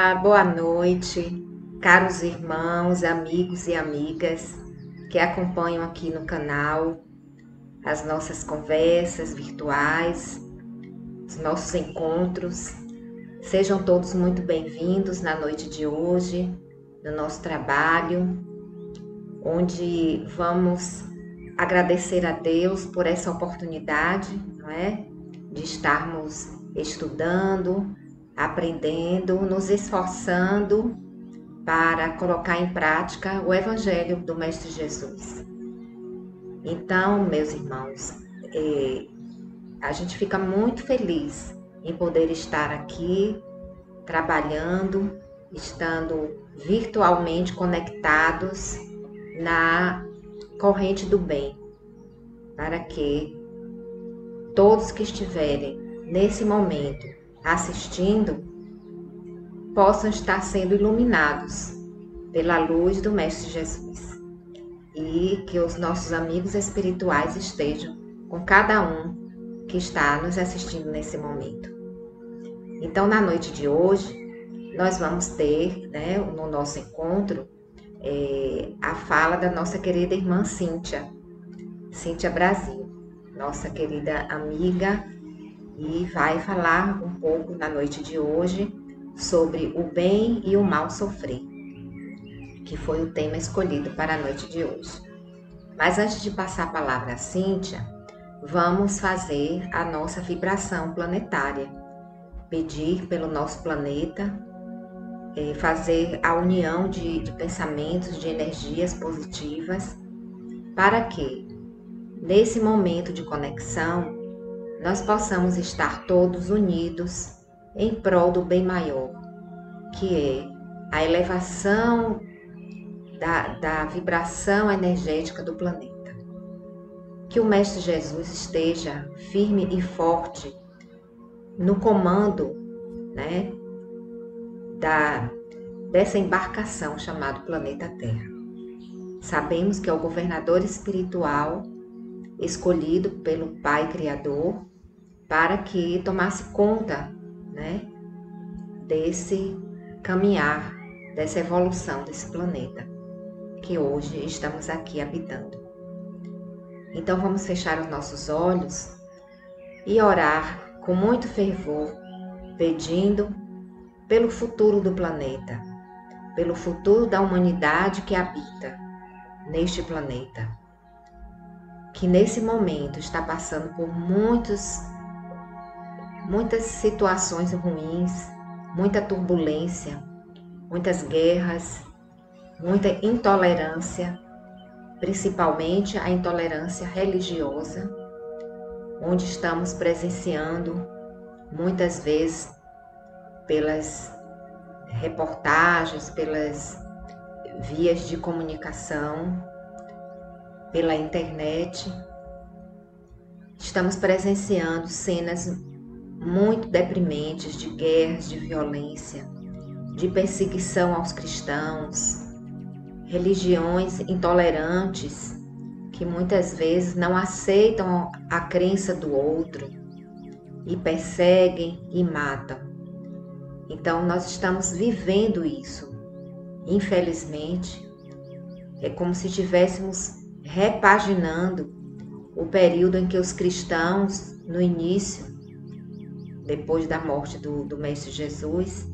Olá, boa noite, caros irmãos, amigos e amigas que acompanham aqui no canal as nossas conversas virtuais, os nossos encontros. Sejam todos muito bem-vindos na noite de hoje, no nosso trabalho, onde vamos agradecer a Deus por essa oportunidade, não é? De estarmos estudando, aprendendo, nos esforçando para colocar em prática o Evangelho do Mestre Jesus. Então, meus irmãos, a gente fica muito feliz em poder estar aqui trabalhando, estando virtualmente conectados na corrente do bem, para que todos que estiverem nesse momento assistindo possam estar sendo iluminados pela luz do Mestre Jesus e que os nossos amigos espirituais estejam com cada um que está nos assistindo nesse momento. Então, na noite de hoje, nós vamos ter, no nosso encontro, a fala da nossa querida irmã Cíntia Brasil, nossa querida amiga, e vai falar um pouco na noite de hoje sobre o bem e o mal sofrer, que foi o tema escolhido para a noite de hoje. Mas antes de passar a palavra a Cíntia, vamos fazer a nossa vibração planetária, pedir pelo nosso planeta, fazer a união de pensamentos, de energias positivas, para que, nesse momento de conexão, nós possamos estar todos unidos em prol do bem maior, que é a elevação da vibração energética do planeta. Que o Mestre Jesus esteja firme e forte no comando, dessa embarcação chamada Planeta Terra. Sabemos que é o governador espiritual escolhido pelo Pai Criador para que tomasse conta, desse caminhar, dessa evolução desse planeta que hoje estamos aqui habitando. Então vamos fechar os nossos olhos e orar com muito fervor, pedindo pelo futuro do planeta, pelo futuro da humanidade que habita neste planeta, que nesse momento está passando por muitas situações ruins, muita turbulência, muitas guerras, muita intolerância, principalmente a intolerância religiosa, onde estamos presenciando muitas vezes pelas reportagens, pelas vias de comunicação, pela internet. Estamos presenciando cenas muito deprimentes de guerras, de violência, de perseguição aos cristãos, religiões intolerantes que muitas vezes não aceitam a crença do outro e perseguem e matam. Então nós estamos vivendo isso. Infelizmente, é como se estivéssemos repaginando o período em que os cristãos, no início, depois da morte do Mestre Jesus,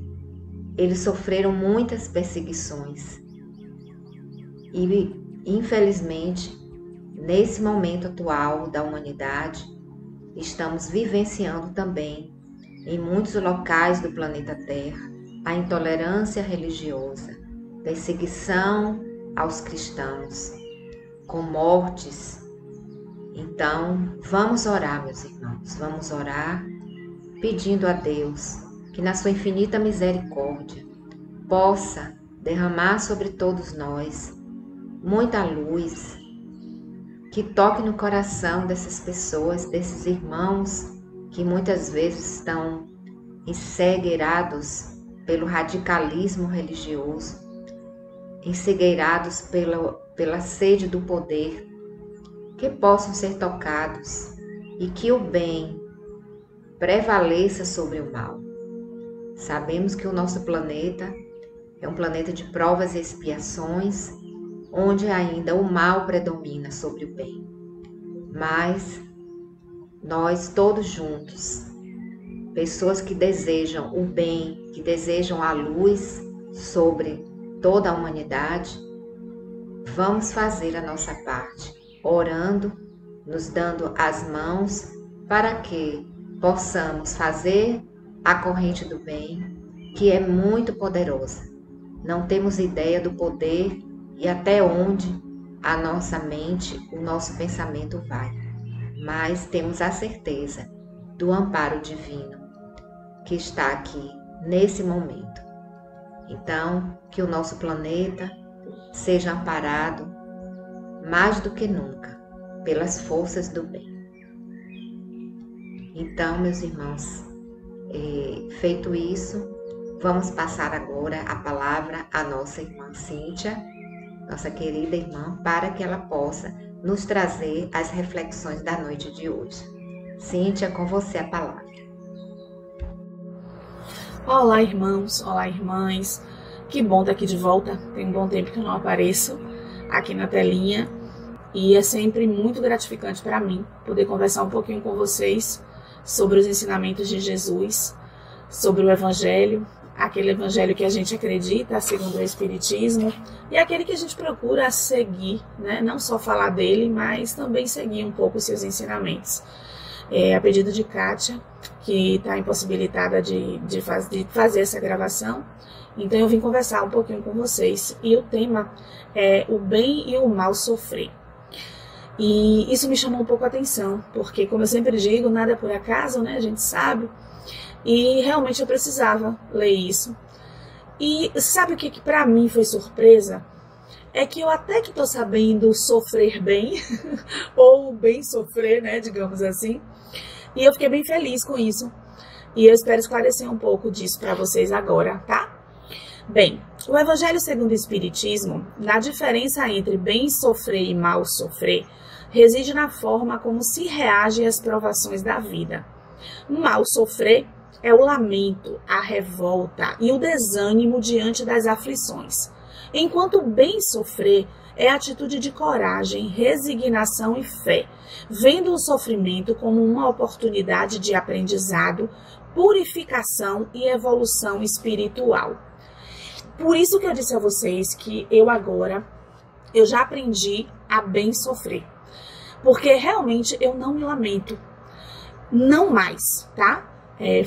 eles sofreram muitas perseguições. E, infelizmente, nesse momento atual da humanidade, estamos vivenciando também, em muitos locais do planeta Terra, a intolerância religiosa, perseguição aos cristãos, com mortes. Então, vamos orar, meus irmãos, vamos orar pedindo a Deus que na sua infinita misericórdia possa derramar sobre todos nós muita luz, que toque no coração dessas pessoas, desses irmãos que muitas vezes estão encegueirados pelo radicalismo religioso, encegueirados pela sede do poder, que possam ser tocados e que o bem prevaleça sobre o mal. Sabemos que o nosso planeta é um planeta de provas e expiações, onde ainda o mal predomina sobre o bem. Mas nós todos juntos, pessoas que desejam o bem, que desejam a luz sobre toda a humanidade, vamos fazer a nossa parte, orando, nos dando as mãos para que possamos fazer a corrente do bem, que é muito poderosa. Não temos ideia do poder e até onde a nossa mente, o nosso pensamento vai, mas temos a certeza do amparo divino que está aqui nesse momento. Então, que o nosso planeta seja amparado mais do que nunca pelas forças do bem. Então, meus irmãos, feito isso, vamos passar agora a palavra à nossa irmã Cíntia, nossa querida irmã, para que ela possa nos trazer as reflexões da noite de hoje. Cíntia, com você a palavra. Olá, irmãos, olá, irmãs. Que bom estar aqui de volta. Tem um bom tempo que eu não apareço aqui na telinha e é sempre muito gratificante para mim poder conversar um pouquinho com vocês sobre os ensinamentos de Jesus, sobre o Evangelho, aquele Evangelho que a gente acredita, segundo o Espiritismo, e aquele que a gente procura seguir, né? Não só falar dele, mas também seguir um pouco os seus ensinamentos. A pedido de Kátia, que está impossibilitada de fazer essa gravação, então eu vim conversar um pouquinho com vocês, e o tema é o bem e o mal sofrer. E isso me chamou um pouco a atenção, porque, como eu sempre digo, nada é por acaso, né? A gente sabe. E realmente eu precisava ler isso. E sabe o que para mim foi surpresa? É que eu até que estou sabendo sofrer bem, ou bem sofrer, né? Digamos assim. E eu fiquei bem feliz com isso. E eu espero esclarecer um pouco disso para vocês agora, tá? Bem, o Evangelho segundo o Espiritismo, na diferença entre bem sofrer e mal sofrer, reside na forma como se reage às provações da vida. Mal sofrer é o lamento, a revolta e o desânimo diante das aflições, enquanto bem sofrer é a atitude de coragem, resignação e fé, vendo o sofrimento como uma oportunidade de aprendizado, purificação e evolução espiritual. Por isso que eu disse a vocês que eu já aprendi a bem sofrer. Porque realmente eu não me lamento. Não mais, tá?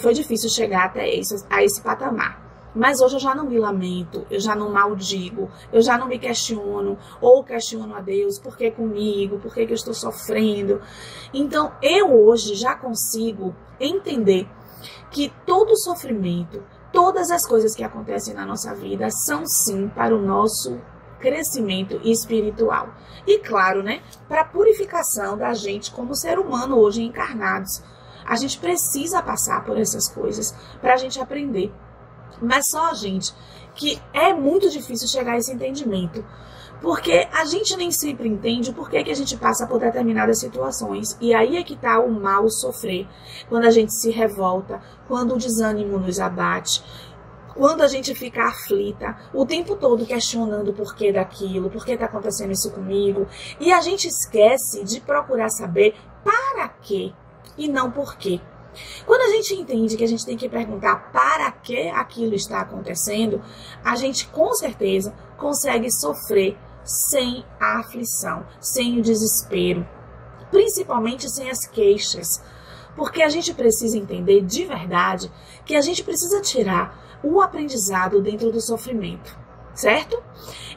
Foi difícil chegar até esse patamar. Mas hoje eu já não me lamento, eu já não maldigo, eu já não me questiono, ou questiono a Deus, por que comigo, por que eu estou sofrendo. Então eu hoje já consigo entender que todo sofrimento, todas as coisas que acontecem na nossa vida são sim para o nosso crescimento espiritual. E claro, né, para a purificação da gente como ser humano hoje encarnados. A gente precisa passar por essas coisas para a gente aprender. Mas só, gente, que é muito difícil chegar a esse entendimento. Porque a gente nem sempre entende o porquê que a gente passa por determinadas situações. E aí é que está o mal sofrer. Quando a gente se revolta, quando o desânimo nos abate, quando a gente fica aflita, o tempo todo questionando o porquê daquilo, por que está acontecendo isso comigo. E a gente esquece de procurar saber para quê e não por quê. Quando a gente entende que a gente tem que perguntar para que aquilo está acontecendo, a gente com certeza consegue sofrer sem a aflição, sem o desespero, principalmente sem as queixas, porque a gente precisa entender de verdade que a gente precisa tirar o aprendizado dentro do sofrimento, certo?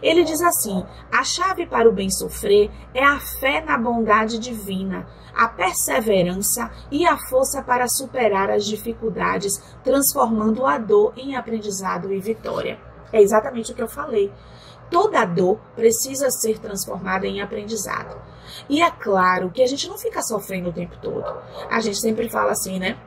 Ele diz assim: a chave para o bem sofrer é a fé na bondade divina, a perseverança e a força para superar as dificuldades, transformando a dor em aprendizado e vitória. É exatamente o que eu falei. Toda dor precisa ser transformada em aprendizado. E é claro que a gente não fica sofrendo o tempo todo. A gente sempre fala assim, né?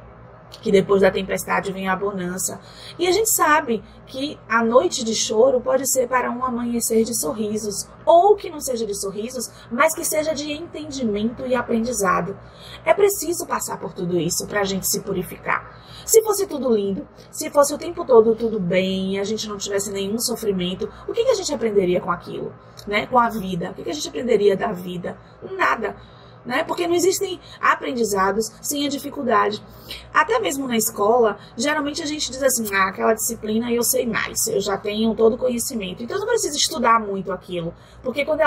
que depois da tempestade vem a bonança. E a gente sabe que a noite de choro pode ser para um amanhecer de sorrisos, ou que não seja de sorrisos, mas que seja de entendimento e aprendizado. É preciso passar por tudo isso para a gente se purificar. Se fosse tudo lindo, se fosse o tempo todo tudo bem, a gente não tivesse nenhum sofrimento, o que a gente aprenderia com aquilo, né? Com a vida? O que a gente aprenderia da vida? Nada. Né? Porque não existem aprendizados sem a dificuldade. Até mesmo na escola, geralmente a gente diz assim, aquela disciplina eu sei mais, eu já tenho todo o conhecimento, então eu não preciso estudar muito aquilo, porque quando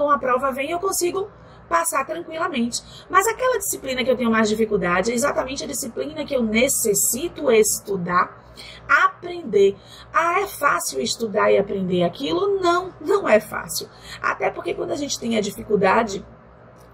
uma prova vem, eu consigo passar tranquilamente. Mas aquela disciplina que eu tenho mais dificuldade é exatamente a disciplina que eu necessito estudar, aprender. É fácil estudar e aprender aquilo? Não, não é fácil. Até porque quando a gente tem a dificuldade,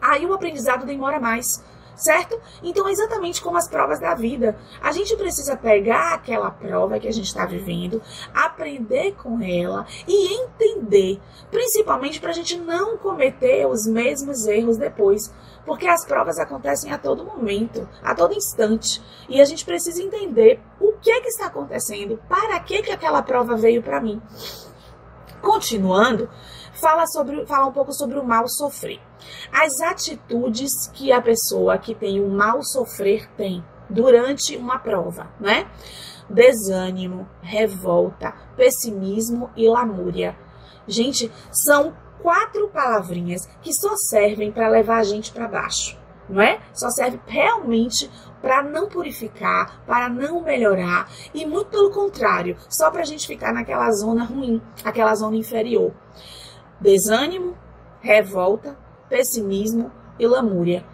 aí o aprendizado demora mais, certo? Então é exatamente como as provas da vida. A gente precisa pegar aquela prova que a gente está vivendo, aprender com ela e entender, principalmente para a gente não cometer os mesmos erros depois, porque as provas acontecem a todo momento, a todo instante, e a gente precisa entender o que está acontecendo, para que aquela prova veio para mim. Continuando, fala um pouco sobre o mal sofrer. As atitudes que a pessoa que tem o mal sofrer tem durante uma prova, né? Desânimo, revolta, pessimismo e lamúria. Gente, são 4 palavrinhas que só servem para levar a gente para baixo, não é? Só serve realmente para não purificar, para não melhorar e muito pelo contrário, só para a gente ficar naquela zona ruim, aquela zona inferior. Desânimo, revolta, pessimismo e lamúria.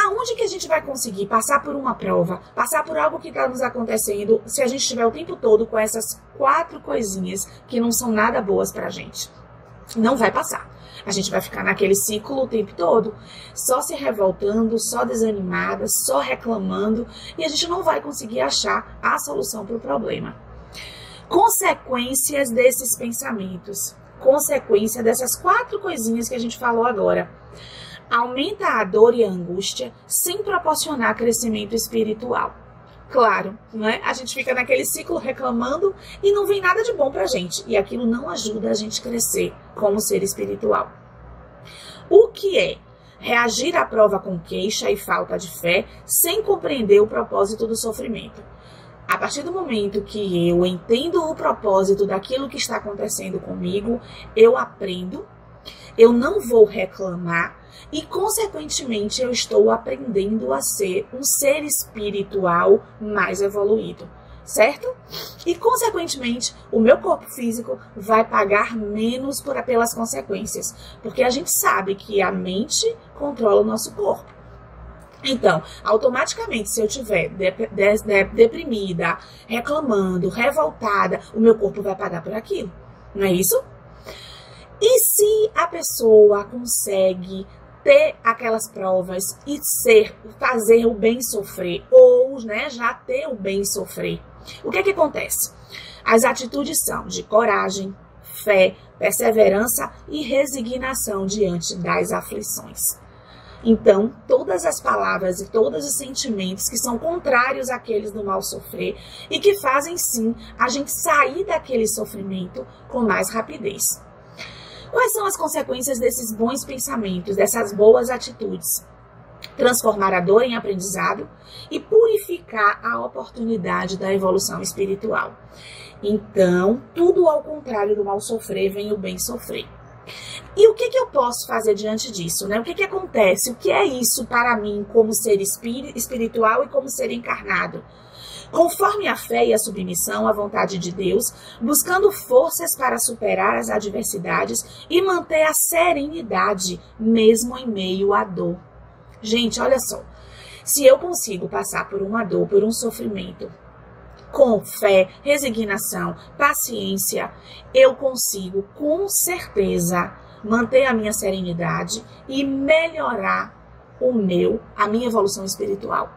Aonde que a gente vai conseguir passar por uma prova, passar por algo que está nos acontecendo, se a gente estiver o tempo todo com essas 4 coisinhas que não são nada boas pra gente? Não vai passar. A gente vai ficar naquele ciclo o tempo todo, só se revoltando, só desanimada, só reclamando, e a gente não vai conseguir achar a solução para o problema. Consequências desses pensamentos. Consequência dessas 4 coisinhas que a gente falou agora. Aumenta a dor e a angústia sem proporcionar crescimento espiritual. Claro, né? A gente fica naquele ciclo reclamando e não vem nada de bom pra gente. E aquilo não ajuda a gente crescer como ser espiritual. O que é? Reagir à prova com queixa e falta de fé sem compreender o propósito do sofrimento. A partir do momento que eu entendo o propósito daquilo que está acontecendo comigo, eu aprendo, eu não vou reclamar e, consequentemente, eu estou aprendendo a ser um ser espiritual mais evoluído, certo? E, consequentemente, o meu corpo físico vai pagar menos pelas consequências, porque a gente sabe que a mente controla o nosso corpo. Então, automaticamente, se eu estiver deprimida, reclamando, revoltada, o meu corpo vai pagar por aquilo, não é isso? E se a pessoa consegue ter aquelas provas e fazer o bem sofrer, ou né, já ter o bem sofrer, o que acontece? As atitudes são de coragem, fé, perseverança e resignação diante das aflições. Então, todas as palavras e todos os sentimentos que são contrários àqueles do mal sofrer e que fazem, sim, a gente sair daquele sofrimento com mais rapidez. Quais são as consequências desses bons pensamentos, dessas boas atitudes? Transformar a dor em aprendizado e purificar a oportunidade da evolução espiritual. Então, tudo ao contrário do mal sofrer, vem o bem sofrer. E o que eu posso fazer diante disso, né? O que acontece? O que é isso para mim como ser espiritual e como ser encarnado? Conforme a fé e a submissão à vontade de Deus, buscando forças para superar as adversidades e manter a serenidade, mesmo em meio à dor. Gente, olha só, se eu consigo passar por uma dor, por um sofrimento, com fé, resignação, paciência, eu consigo, com certeza, manter a minha serenidade e melhorar a minha evolução espiritual.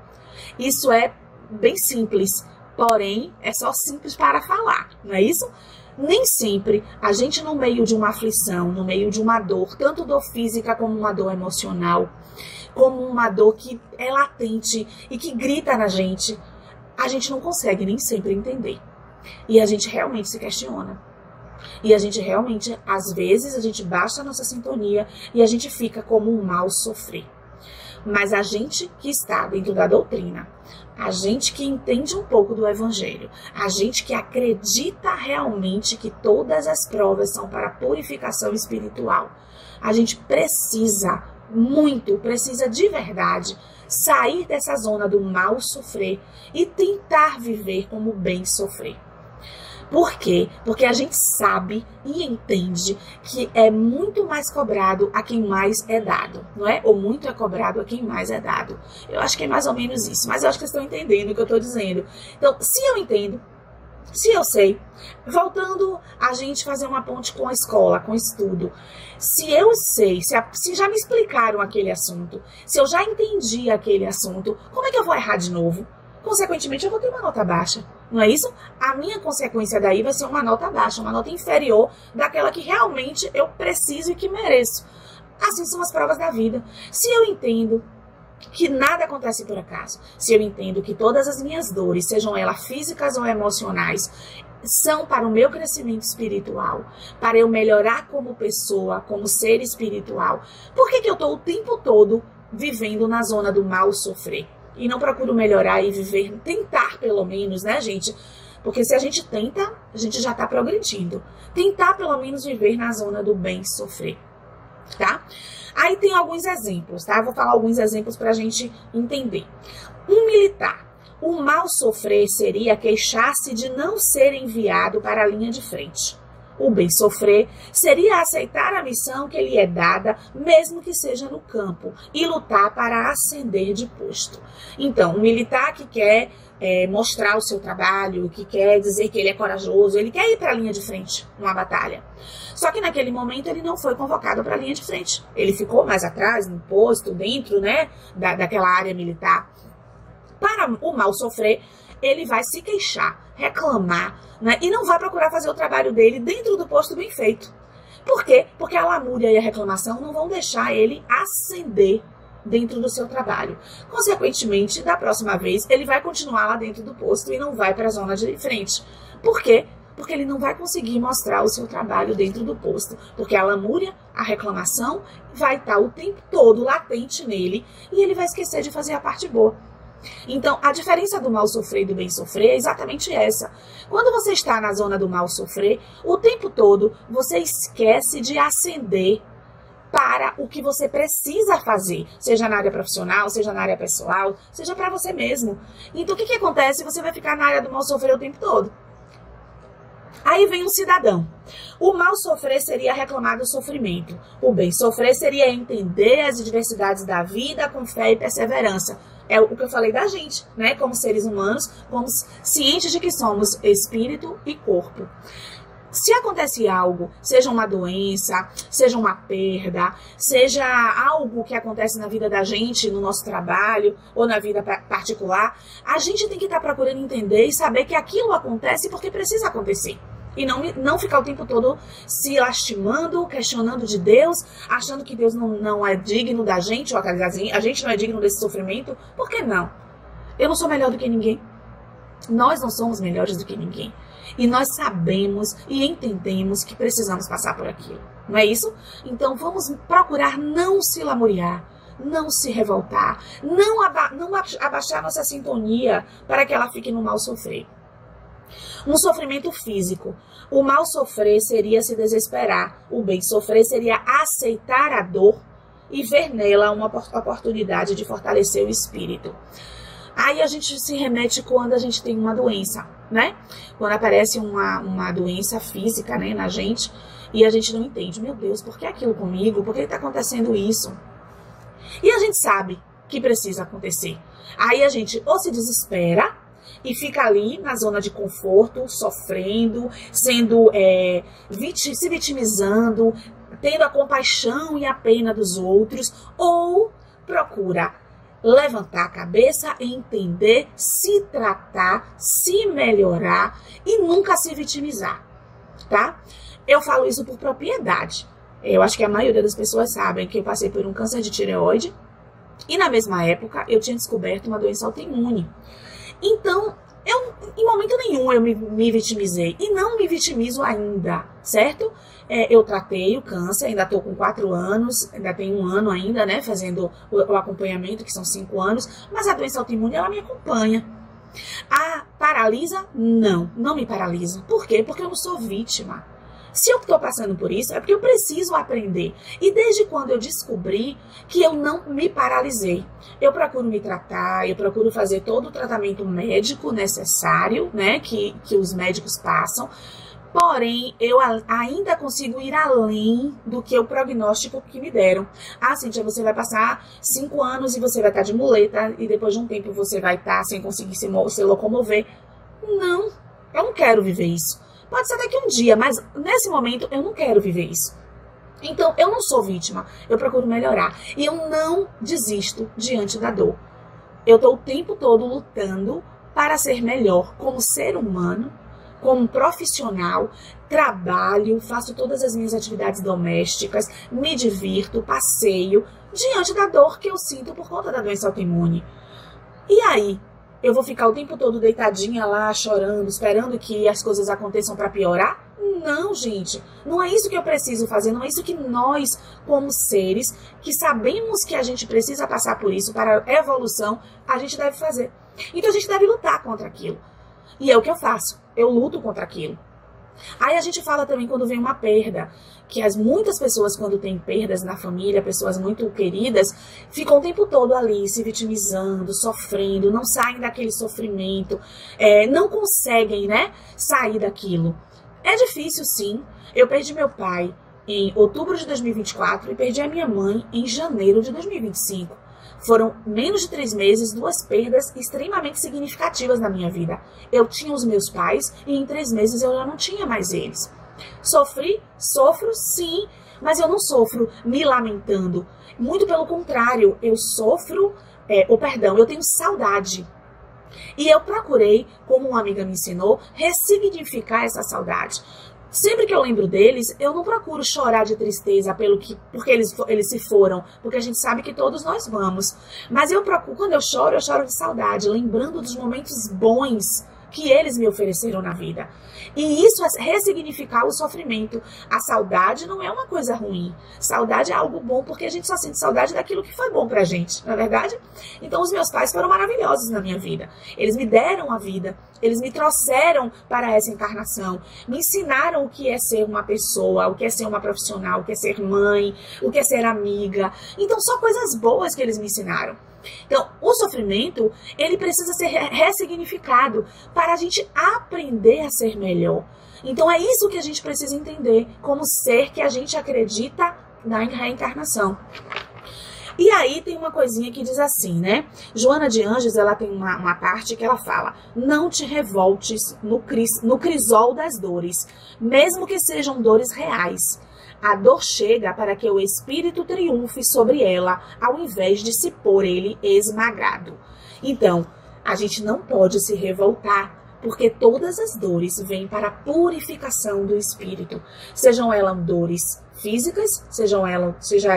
Isso é bem simples, porém, é só simples para falar, não é isso? Nem sempre a gente, no meio de uma aflição, no meio de uma dor, tanto dor física como uma dor emocional, como uma dor que é latente e que grita na gente, a gente não consegue nem sempre entender. E a gente realmente se questiona. E a gente realmente, às vezes, a gente baixa a nossa sintonia e a gente fica como um mal sofrer. Mas a gente que está dentro da doutrina, a gente que entende um pouco do evangelho, a gente que acredita realmente que todas as provas são para purificação espiritual, a gente precisa precisa de verdade sair dessa zona do mal sofrer e tentar viver como bem sofrer. Por quê? Porque a gente sabe e entende que é muito mais cobrado a quem mais é dado, não é? Ou muito é cobrado a quem mais é dado. Eu acho que é mais ou menos isso, mas eu acho que vocês estão entendendo o que eu estou dizendo. Então, se eu entendo, se eu sei, voltando a gente fazer uma ponte com a escola, com o estudo, se eu sei, se já me explicaram aquele assunto, se eu já entendi aquele assunto, como é que eu vou errar de novo? Consequentemente, eu vou ter uma nota baixa, não é isso? A minha consequência daí vai ser uma nota baixa, uma nota inferior daquela que realmente eu preciso e que mereço. Assim são as provas da vida. Se eu entendo que nada acontece por acaso, se eu entendo que todas as minhas dores, sejam elas físicas ou emocionais, são para o meu crescimento espiritual, para eu melhorar como pessoa, como ser espiritual, por que eu estou o tempo todo vivendo na zona do mal sofrer? E não procuro melhorar e viver, tentar pelo menos, né, gente? Porque se a gente tenta, a gente já está progredindo. Tentar pelo menos viver na zona do bem sofrer, tá? Aí tem alguns exemplos, tá? Vou falar alguns exemplos para a gente entender. Um militar, o mal sofrer seria queixar-se de não ser enviado para a linha de frente. O bem sofrer seria aceitar a missão que lhe é dada, mesmo que seja no campo, e lutar para ascender de posto. Então, um militar que quer mostrar o seu trabalho, que quer dizer que ele é corajoso, ele quer ir para a linha de frente numa batalha. Só que naquele momento ele não foi convocado para a linha de frente. Ele ficou mais atrás, no posto, dentro, né, daquela área militar. Para o mal sofrer, ele vai se queixar, reclamar, né? E não vai procurar fazer o trabalho dele dentro do posto bem feito. Por quê? Porque a lamúria e a reclamação não vão deixar ele ascender dentro do seu trabalho. Consequentemente, da próxima vez, ele vai continuar lá dentro do posto e não vai para a zona de frente. Por quê? Porque ele não vai conseguir mostrar o seu trabalho dentro do posto. Porque a lamúria, a reclamação, vai estar o tempo todo latente nele e ele vai esquecer de fazer a parte boa. Então, a diferença do mal sofrer e do bem sofrer é exatamente essa. Quando você está na zona do mal sofrer, o tempo todo você esquece de ascender para o que você precisa fazer, seja na área profissional, seja na área pessoal, seja para você mesmo. Então, o que acontece? Você vai ficar na área do mal sofrer o tempo todo. Aí vem um cidadão. O mal sofrer seria reclamar do sofrimento. O bem sofrer seria entender as adversidades da vida com fé e perseverança. É o que eu falei da gente, né? Como seres humanos, como cientes de que somos espírito e corpo. Se acontece algo, seja uma doença, seja uma perda, seja algo que acontece na vida da gente, no nosso trabalho ou na vida particular, a gente tem que estar procurando entender e saber que aquilo acontece porque precisa acontecer. E não ficar o tempo todo se lastimando, questionando de Deus, achando que Deus não é digno da gente, ou a gente não é digno desse sofrimento. Por que não? Eu não sou melhor do que ninguém. Nós não somos melhores do que ninguém. E nós sabemos e entendemos que precisamos passar por aquilo. Não é isso? Então vamos procurar não se lamuriar, não se revoltar, não abaixar nossa sintonia para que ela fique no mal sofrer. Um sofrimento físico. O mal sofrer seria se desesperar. O bem sofrer seria aceitar a dor e ver nela uma oportunidade de fortalecer o espírito. Aí a gente se remete quando a gente tem uma doença, né? Quando aparece uma doença física, né, na gente e a gente não entende. Meu Deus, por que aquilo comigo? Por que está acontecendo isso? E a gente sabe que precisa acontecer. Aí a gente ou se desespera e fica ali na zona de conforto, sofrendo, se vitimizando, tendo a compaixão e a pena dos outros, ou procura levantar a cabeça, entender, se tratar, se melhorar e nunca se vitimizar, tá? Eu falo isso por propriedade. Eu acho que a maioria das pessoas sabem que eu passei por um câncer de tireoide E na mesma época, eu tinha descoberto uma doença autoimune. Então, em momento nenhum eu me vitimizei. E não me vitimizo ainda, certo? Eu tratei o câncer, ainda estou com 4 anos, ainda tenho 1 ano ainda, né? Fazendo o acompanhamento, que são 5 anos. Mas a doença autoimune, ela me acompanha. Paralisa? Não, não me paralisa. Por quê? Porque eu não sou vítima. Se eu estou passando por isso, é porque eu preciso aprender. E desde quando eu descobri que eu não me paralisei, eu procuro me tratar, eu procuro fazer todo o tratamento médico necessário, né, que os médicos passam. Porém, eu ainda consigo ir além do que o prognóstico que me deram. Cíntia, você vai passar 5 anos e você vai estar de muleta e depois de um tempo você vai estar sem conseguir se locomover. Não, eu não quero viver isso. Pode ser daqui um dia, mas nesse momento eu não quero viver isso. Então, eu não sou vítima, eu procuro melhorar. E eu não desisto diante da dor. Eu estou o tempo todo lutando para ser melhor como ser humano, como profissional, trabalho, faço todas as minhas atividades domésticas, me divirto, passeio, diante da dor que eu sinto por conta da doença autoimune. E aí? Eu vou ficar o tempo todo deitadinha lá, chorando, esperando que as coisas aconteçam para piorar? Não, gente. Não é isso que eu preciso fazer. Não é isso que nós, como seres, que sabemos que a gente precisa passar por isso para a evolução, a gente deve fazer. Então a gente deve lutar contra aquilo. E é o que eu faço. Eu luto contra aquilo. Aí a gente fala também quando vem uma perda, que muitas pessoas quando têm perdas na família, pessoas muito queridas, ficam o tempo todo ali se vitimizando, sofrendo, não saem daquele sofrimento, não conseguem, né, sair daquilo. É difícil sim. Eu perdi meu pai em outubro de 2024 e perdi a minha mãe em janeiro de 2025. Foram menos de 3 meses, 2 perdas extremamente significativas na minha vida. Eu tinha os meus pais e em 3 meses eu já não tinha mais eles. Sofro sim, mas eu não sofro me lamentando. Muito pelo contrário, eu sofro, eu tenho saudade. E eu procurei, como uma amiga me ensinou, ressignificar essa saudade. Sempre que eu lembro deles, eu não procuro chorar de tristeza porque eles se foram, porque a gente sabe que todos nós vamos. Mas quando eu choro de saudade, lembrando dos momentos bons que eles me ofereceram na vida. E isso é ressignificar o sofrimento. A saudade não é uma coisa ruim. Saudade é algo bom, porque a gente só sente saudade daquilo que foi bom pra gente, não é verdade? Então os meus pais foram maravilhosos na minha vida. Eles me deram a vida, eles me trouxeram para essa encarnação, me ensinaram o que é ser uma pessoa, o que é ser uma profissional, o que é ser mãe, o que é ser amiga. Então só coisas boas que eles me ensinaram. Então, o sofrimento, ele precisa ser ressignificado para a gente aprender a ser melhor. Então, é isso que a gente precisa entender como ser que a gente acredita na reencarnação. E aí tem uma coisinha que diz assim, né? Joana de Anjos, ela tem uma parte que ela fala: não te revoltes no crisol das dores, mesmo que sejam dores reais. A dor chega para que o espírito triunfe sobre ela, ao invés de se pôr ele esmagado. Então, a gente não pode se revoltar, porque todas as dores vêm para a purificação do espírito. Sejam elas dores físicas, seja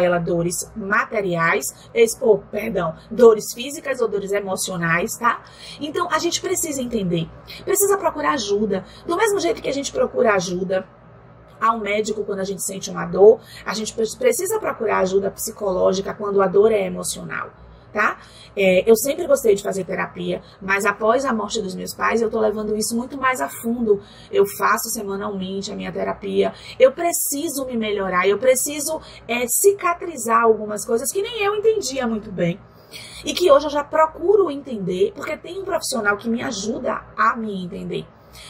ela dores materiais, dores físicas ou dores emocionais, tá? Então, a gente precisa entender, precisa procurar ajuda. Do mesmo jeito que a gente procura ajuda ao médico quando a gente sente uma dor, a gente precisa procurar ajuda psicológica quando a dor é emocional, tá? Eu sempre gostei de fazer terapia, mas após a morte dos meus pais, eu tô levando isso muito mais a fundo. Eu faço semanalmente a minha terapia, eu preciso me melhorar, eu preciso cicatrizar algumas coisas que nem eu entendia muito bem. E que hoje eu já procuro entender, porque tem um profissional que me ajuda a me entender.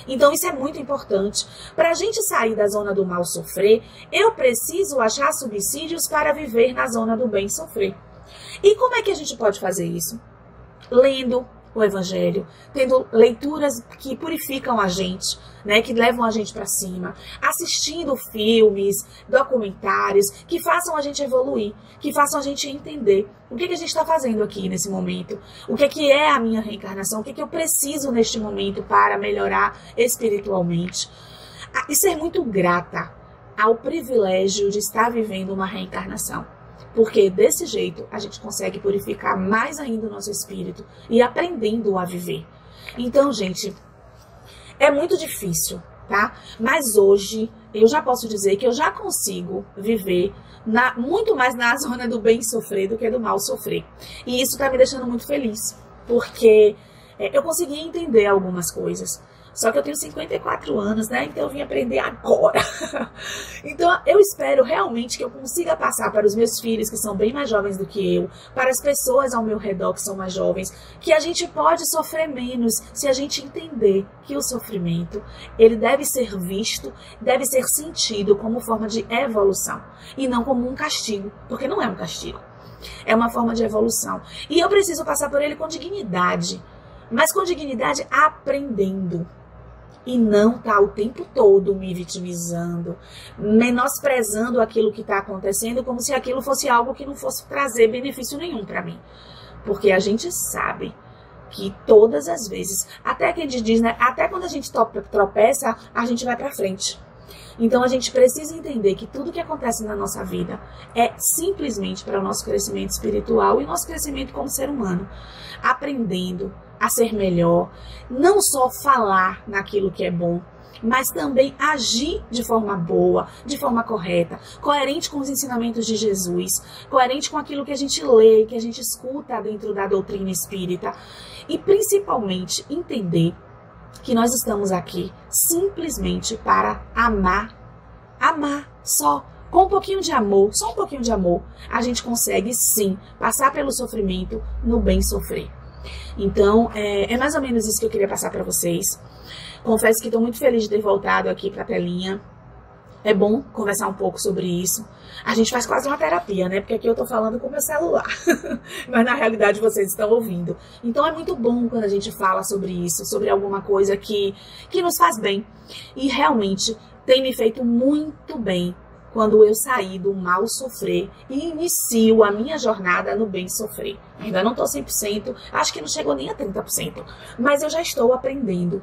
Então isso é muito importante. Para a gente sair da zona do mal sofrer, eu preciso achar subsídios para viver na zona do bem sofrer. E como é que a gente pode fazer isso? Lendo o Evangelho, tendo leituras que purificam a gente, né, que levam a gente para cima, assistindo filmes, documentários que façam a gente evoluir, que façam a gente entender o que a gente está fazendo aqui nesse momento, o que é a minha reencarnação, o que eu preciso neste momento para melhorar espiritualmente. E ser muito grata ao privilégio de estar vivendo uma reencarnação. Porque desse jeito a gente consegue purificar mais ainda o nosso espírito e aprendendo a viver. Então, gente, é muito difícil, tá? Mas hoje eu já posso dizer que eu já consigo viver muito mais na zona do bem sofrer do que do mal sofrer. E isso tá me deixando muito feliz, porque eu consegui entender algumas coisas. Só que eu tenho 54 anos, né? Então eu vim aprender agora. Então eu espero realmente que eu consiga passar para os meus filhos, que são bem mais jovens do que eu, para as pessoas ao meu redor que são mais jovens, que a gente pode sofrer menos se a gente entender que o sofrimento, ele deve ser visto, deve ser sentido como forma de evolução e não como um castigo, porque não é um castigo. É uma forma de evolução. E eu preciso passar por ele com dignidade, mas com dignidade aprendendo. E não tá o tempo todo me vitimizando, menosprezando aquilo que está acontecendo, como se aquilo fosse algo que não fosse trazer benefício nenhum para mim. Porque a gente sabe que todas as vezes, até que a gente diz, né? Até quando a gente tropeça, a gente vai para frente. Então a gente precisa entender que tudo que acontece na nossa vida é simplesmente para o nosso crescimento espiritual e nosso crescimento como ser humano. Aprendendo a ser melhor, não só falar naquilo que é bom, mas também agir de forma boa, de forma correta, coerente com os ensinamentos de Jesus, coerente com aquilo que a gente lê, que a gente escuta dentro da doutrina espírita, e principalmente entender que nós estamos aqui simplesmente para amar só. Com um pouquinho de amor, só um pouquinho de amor, a gente consegue sim passar pelo sofrimento no bem sofrer. Então, é mais ou menos isso que eu queria passar para vocês. Confesso que estou muito feliz de ter voltado aqui para a telinha. É bom conversar um pouco sobre isso. A gente faz quase uma terapia, né? Porque aqui eu estou falando com o meu celular. Mas na realidade vocês estão ouvindo. Então é muito bom quando a gente fala sobre isso, sobre alguma coisa que nos faz bem. E realmente tem me feito muito bem quando eu saí do mal sofrer e inicio a minha jornada no bem sofrer. Ainda não estou 100%, acho que não chegou nem a 30%, mas eu já estou aprendendo.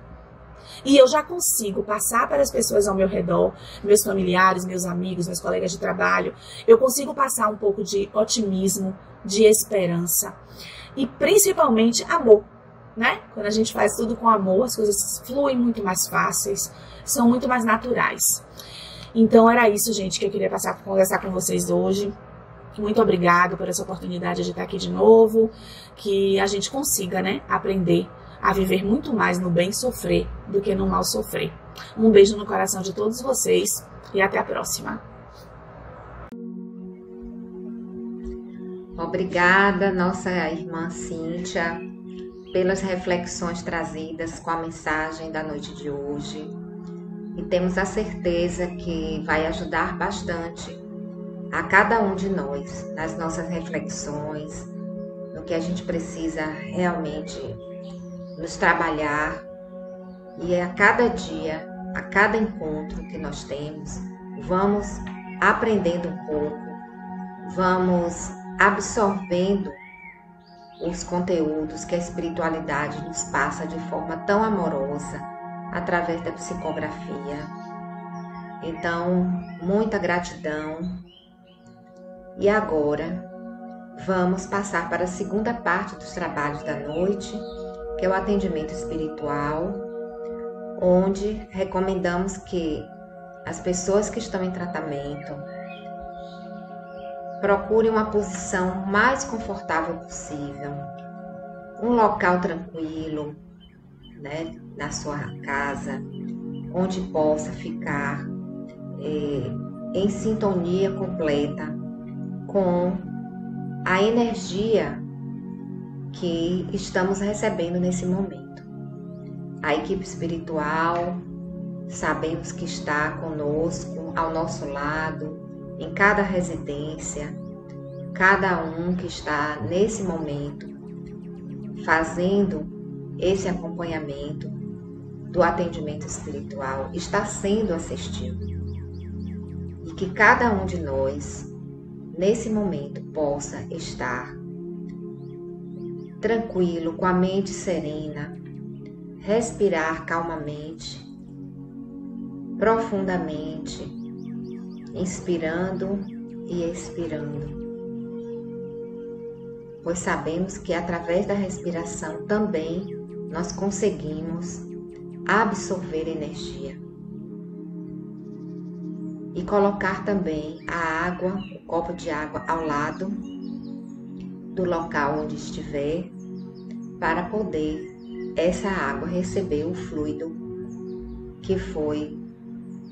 E eu já consigo passar para as pessoas ao meu redor, meus familiares, meus amigos, meus colegas de trabalho, eu consigo passar um pouco de otimismo, de esperança e principalmente amor, né? Quando a gente faz tudo com amor, as coisas fluem muito mais fáceis, são muito mais naturais. Então era isso, gente, que eu queria conversar com vocês hoje. Muito obrigada por essa oportunidade de estar aqui de novo. Que a gente consiga, né, aprender a viver muito mais no bem sofrer do que no mal sofrer. Um beijo no coração de todos vocês e até a próxima. Obrigada, nossa irmã Cíntia, pelas reflexões trazidas com a mensagem da noite de hoje. E temos a certeza que vai ajudar bastante a cada um de nós nas nossas reflexões, no que a gente precisa realmente nos trabalhar. E a cada dia, a cada encontro que nós temos, vamos aprendendo um pouco, vamos absorvendo os conteúdos que a espiritualidade nos passa de forma tão amorosa, através da psicografia. Então, muita gratidão. E agora, vamos passar para a segunda parte dos trabalhos da noite, que é o atendimento espiritual, onde recomendamos que as pessoas que estão em tratamento procurem uma posição mais confortável possível, um local tranquilo, né, na sua casa, onde possa ficar em sintonia completa com a energia que estamos recebendo nesse momento. A equipe espiritual, sabemos que está conosco, ao nosso lado, em cada residência, cada um que está nesse momento fazendo esse acompanhamento do atendimento espiritual está sendo assistido. E que cada um de nós, nesse momento, possa estar tranquilo, com a mente serena, respirar calmamente, profundamente, inspirando e expirando. pois sabemos que através da respiração também nós conseguimos absorver energia. E colocar também a água, o copo de água ao lado do local onde estiver, para poder essa água receber o fluido que foi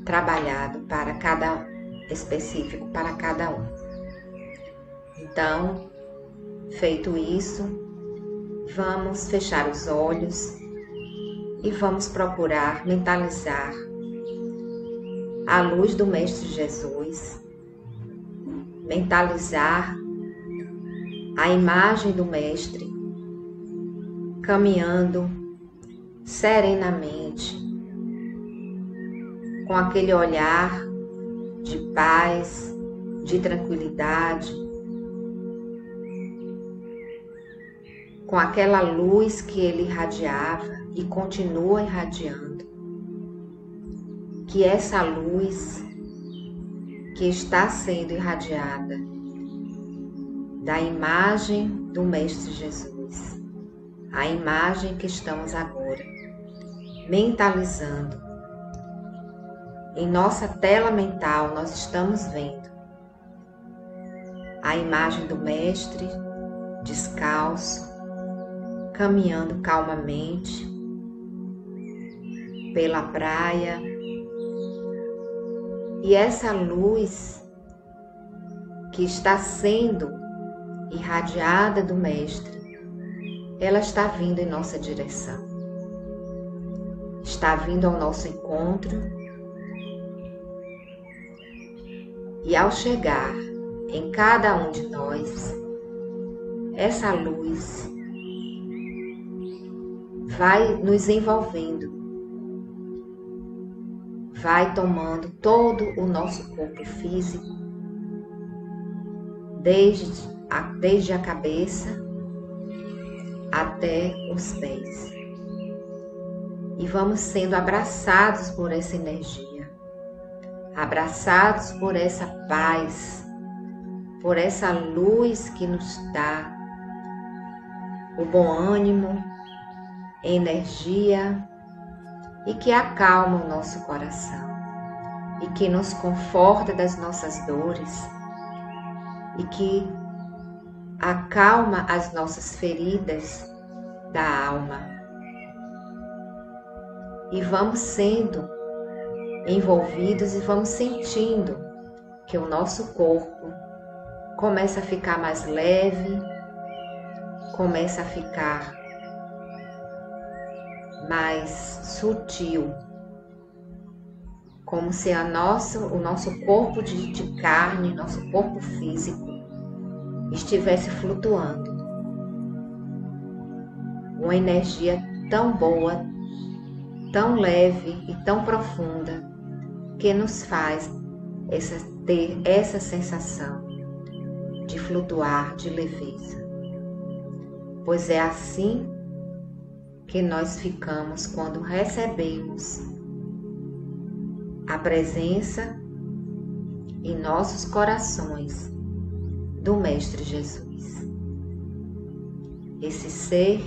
trabalhado para cada específico, para cada um. Então, feito isso, vamos fechar os olhos e vamos procurar mentalizar a luz do Mestre Jesus, mentalizar a imagem do Mestre caminhando serenamente, com aquele olhar de paz, de tranquilidade, com aquela luz que ele irradiava e continua irradiando. Que essa luz que está sendo irradiada da imagem do Mestre Jesus, a imagem que estamos agora mentalizando, em nossa tela mental nós estamos vendo a imagem do Mestre descalço, caminhando calmamente pela praia. E essa luz que está sendo irradiada do Mestre, ela está vindo em nossa direção. Está vindo ao nosso encontro. E ao chegar em cada um de nós, essa luz vai nos envolvendo, vai tomando todo o nosso corpo físico, desde a cabeça até os pés. E vamos sendo abraçados por essa energia, abraçados por essa paz, por essa luz que nos dá o bom ânimo, energia, e que acalma o nosso coração, e que nos conforta das nossas dores, e que acalma as nossas feridas da alma. E vamos sendo envolvidos e vamos sentindo que o nosso corpo começa a ficar mais leve, começa a ficar mais sutil, como se o nosso corpo de carne, nosso corpo físico estivesse flutuando. Uma energia tão boa, tão leve e tão profunda, que nos faz ter essa sensação de flutuar, de leveza. Pois é assim que nós ficamos quando recebemos a presença em nossos corações do Mestre Jesus. Esse ser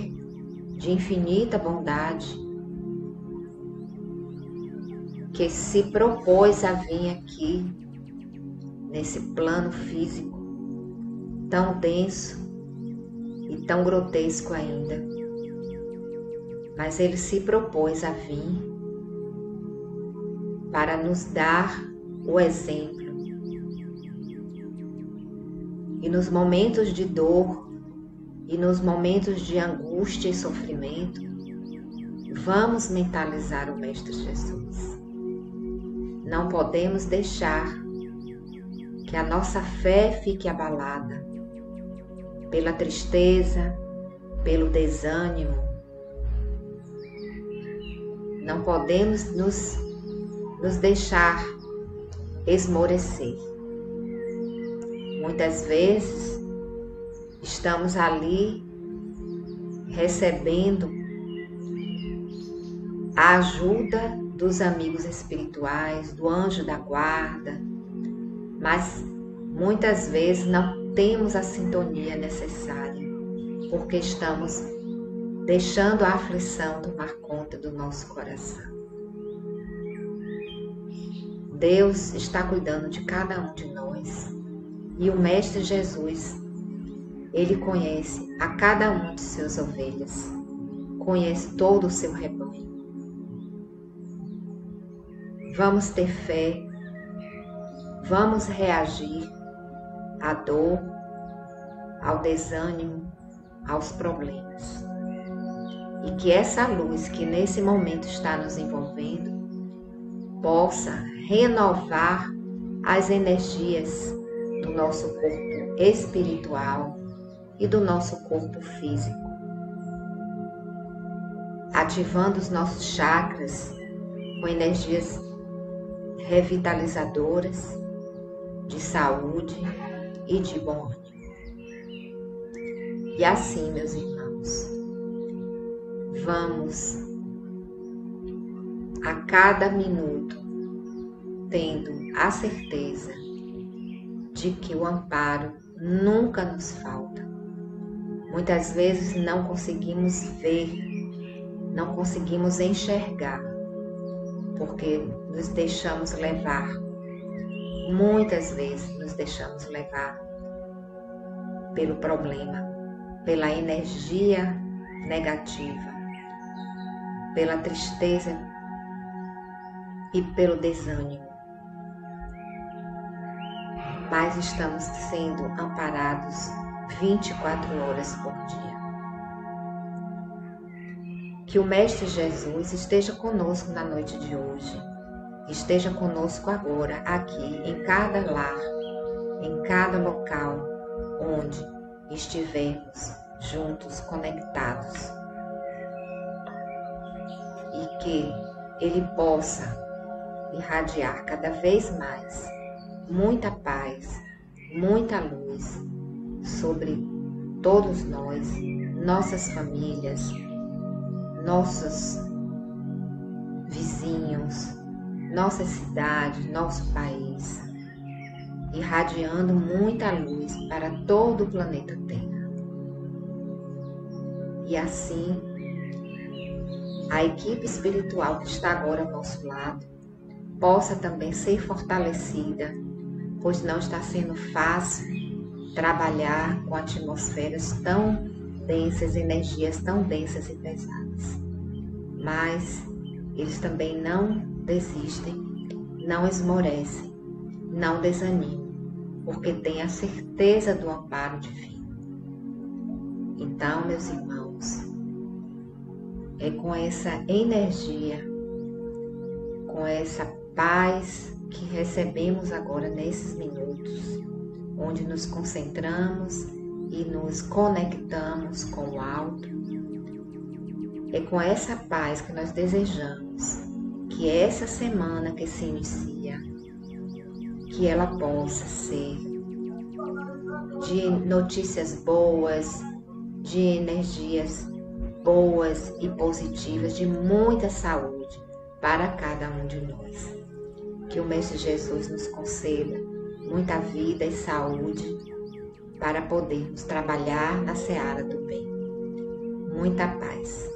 de infinita bondade que se propôs a vir aqui nesse plano físico tão denso e tão grotesco ainda. Mas ele se propôs a vir para nos dar o exemplo. E nos momentos de dor e nos momentos de angústia e sofrimento, vamos mentalizar o Mestre Jesus. Não podemos deixar que a nossa fé fique abalada pela tristeza, pelo desânimo. Não podemos nos deixar esmorecer. Muitas vezes estamos ali recebendo a ajuda dos amigos espirituais, do anjo da guarda, mas muitas vezes não temos a sintonia necessária. porque estamos deixando a aflição tomar conta do nosso coração. Deus está cuidando de cada um de nós e o Mestre Jesus, Ele conhece a cada uma de suas ovelhas, conhece todo o seu rebanho. Vamos ter fé, vamos reagir à dor, ao desânimo, aos problemas. E que essa luz que nesse momento está nos envolvendo possa renovar as energias do nosso corpo espiritual e do nosso corpo físico, ativando os nossos chakras com energias revitalizadoras, de saúde e de bom ânimo. E assim, meus irmãos, vamos a cada minuto tendo a certeza de que o amparo nunca nos falta. Muitas vezes não conseguimos ver, não conseguimos enxergar, porque nos deixamos levar. Muitas vezes nos deixamos levar pelo problema, pela energia negativa, pela tristeza e pelo desânimo. Mas estamos sendo amparados 24 horas por dia. Que o Mestre Jesus esteja conosco na noite de hoje, esteja conosco agora, aqui, em cada lar, em cada local onde estivermos juntos, conectados. E que Ele possa irradiar cada vez mais muita paz, muita luz sobre todos nós, nossas famílias, nossos vizinhos, nossa cidade, nosso país, irradiando muita luz para todo o planeta Terra. E assim, a equipe espiritual que está agora ao nosso lado possa também ser fortalecida, pois não está sendo fácil trabalhar com atmosferas tão densas, energias tão densas e pesadas. Mas eles também não desistem, não esmorecem, não desanimam, porque têm a certeza do amparo divino. Então, meus irmãos, é com essa energia, com essa paz que recebemos agora nesses minutos, onde nos concentramos e nos conectamos com o alto, é com essa paz que nós desejamos que essa semana que se inicia, que ela possa ser de notícias boas, de energias boas e positivas, de muita saúde para cada um de nós. Que o Mestre Jesus nos conceda muita vida e saúde para podermos trabalhar na seara do bem. Muita paz.